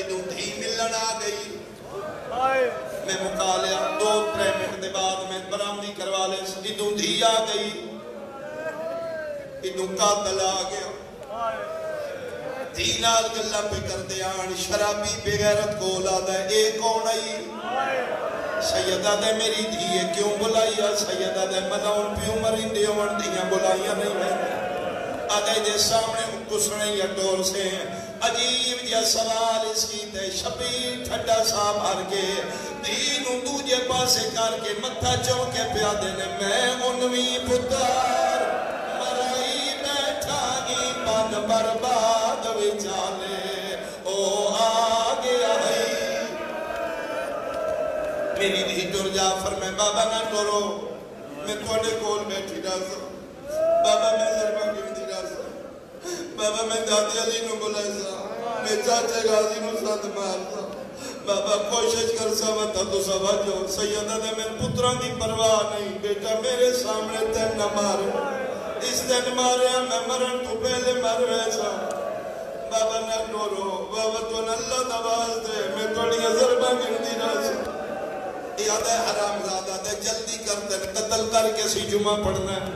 ادھوں دھی ملن آ گئی میں مقالعہ 2-3 منٹ دے بعد میں برامدی کروا لے ادھوں دھی آ گئی ادھوں قاتل آ گیا دینال گلہ پہ کر دیان شرابی بغیرت کو اولادا ہے ایک کون آئی سیدہ دے میری دھیے کیوں بلائیا سیدہ دے مدعون پیوں مرین دیوان دیاں بلائیا نہیں میں آدھے دے سامنے کسنے یا دور سے عجیب جا سوال اس کی تے شبیر ٹھڈا صاحب ہر کے دینوں دوجے پاسے کر کے متھا چونکے پیادے نے میں انوی پتار مرائی بیٹھا ایمان برباد وچالے او آگے آئی میری دھی ٹر جا فرمائے بابا نہ ٹورو میں توڑے کول بیٹھی رہا بابا میں ضربہ گردی رہا بابا میں دادی علی نو بلائے سا میں چاچے غازی نو ساتھ مار سا بابا کوشش کر سا وطا تو سواجو سیدہ نے میں پتران دی پرواہ نہیں بیٹا میرے سامنے تین نہ مارے اس دن مارے میں مرن تو پہلے مر ویسا بابا نہ ٹورو بابا تو اللہ دواز دے میں توڑی ضربہ گردی رہا سا یاد ہے حرام زادہ دے جلدی کرتے قتل کر کے سی جمعہ پڑھنا ہے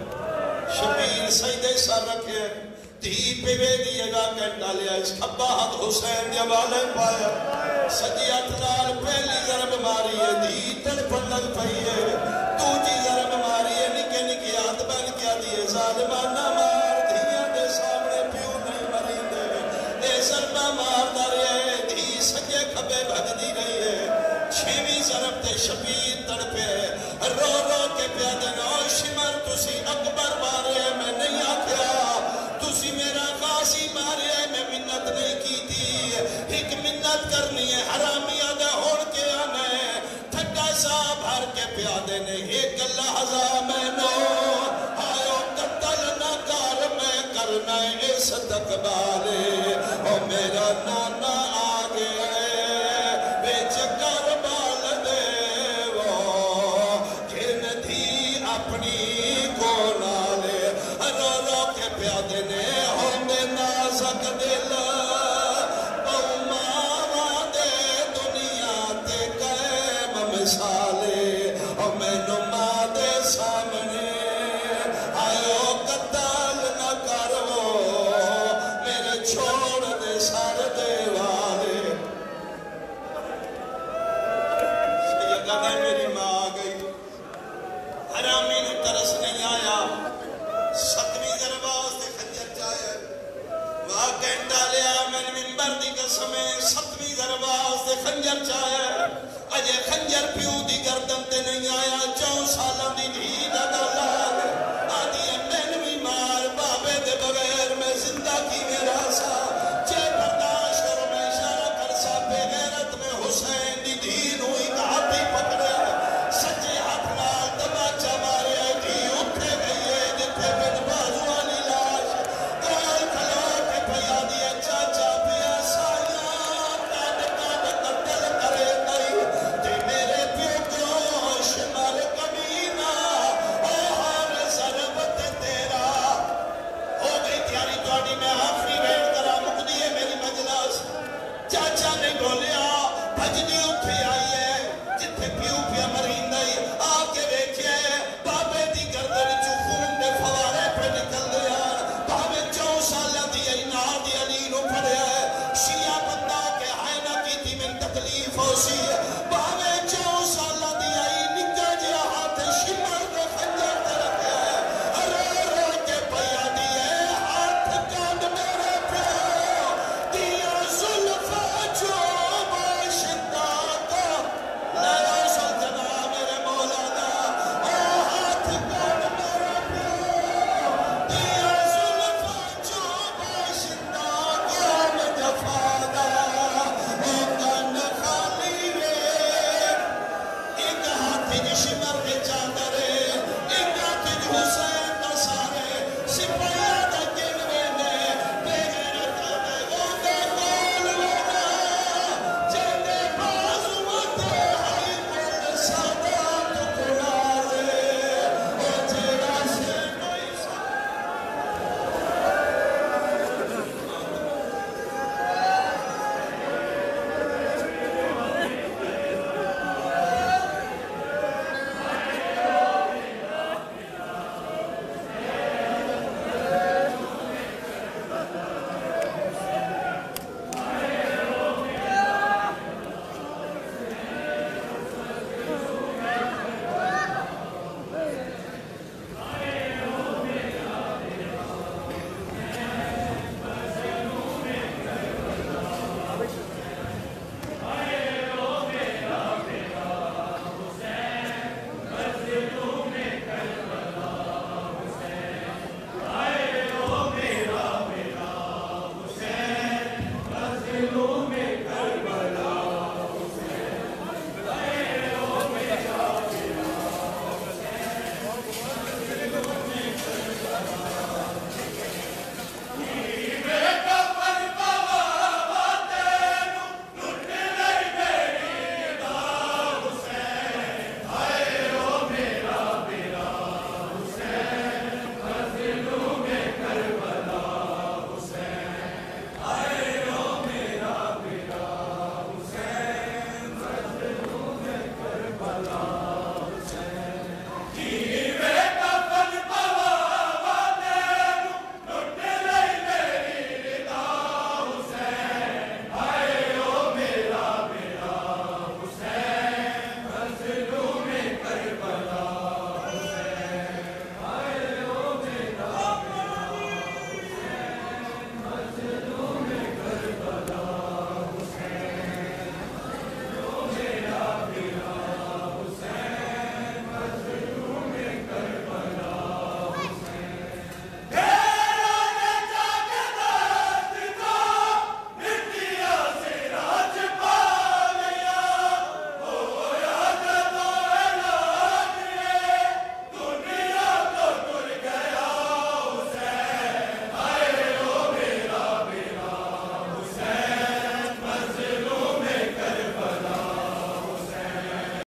شبیر سیدے سار رکھے تھی پہ وے دی اگا کہن ڈالیا اس کھباہت حسین جوالے پایا سجی اتنال پہلی ضرب ماری ہے دی تڑپن لگ پئی ہے دوجی ضرب ماری ہے نکے نکے ہاتھ بن کیا دیئے ظالمانہ مار دھیاں دے سامنے پیوں نہیں مری دے اے ضربہ مار دارے دی سجے کھبے بھج دی رہی ہے چھویں ضرب تے شبیر تڑپے رو رو کے پیادے نو شمر تسی اکبر مارے میں نہیں آکھیا تسی میرا غازی مارے میں منت نہیں کی تھی ایک منت کرنی ہے حرامی آدھا ہوڑ کے آنا ہے ٹھٹا صاحب ہر کے پیادے نے ایک لحظہ میں نو آئیو قتل نہ کر میں کرنا ہے اس تقبالے اور میرا نانا آگے بیچ کر بال دے وہ گرن تھی اپنی کو نالے رو رو کے پیادے نے ہوندے نازک دل ماوا دے دنیا تے قائم مثالے اور میں نما دے سامنے آئیو قتل نہ کرو میرے چھوڑ سمے 7ویں درواز دے خنجر چاہے اجے خنجر پیو دی گردن تے نہیں آیا 4 سالاں دی دھی دا گلال آدھی مینوی مار بابے دے بغیر میں زندہ کی میرا سا چے برداشت اور میں اشارہ کر سا بے غیرت میں حسین دی دین ہوئی کہاتی پکڑے سچے ہاتھ نال تماچا مارے دی اٹھے گئیے جتھے بن بازو والی لاش کال کھلو کے پیا دیا چاچا پیا سایاں کاٹ کاٹ قتل کرے گئی تے میرے پیو گوش مر کمینہ اوہر ضربت تیرا ہو گئی تیاری توڑی میں آخری ویٹ کرا مقدی ہے میری مجلس چاچا نے بولیا بھجنی اٹھے آئی ہے جتھے پیو پیا مرینہ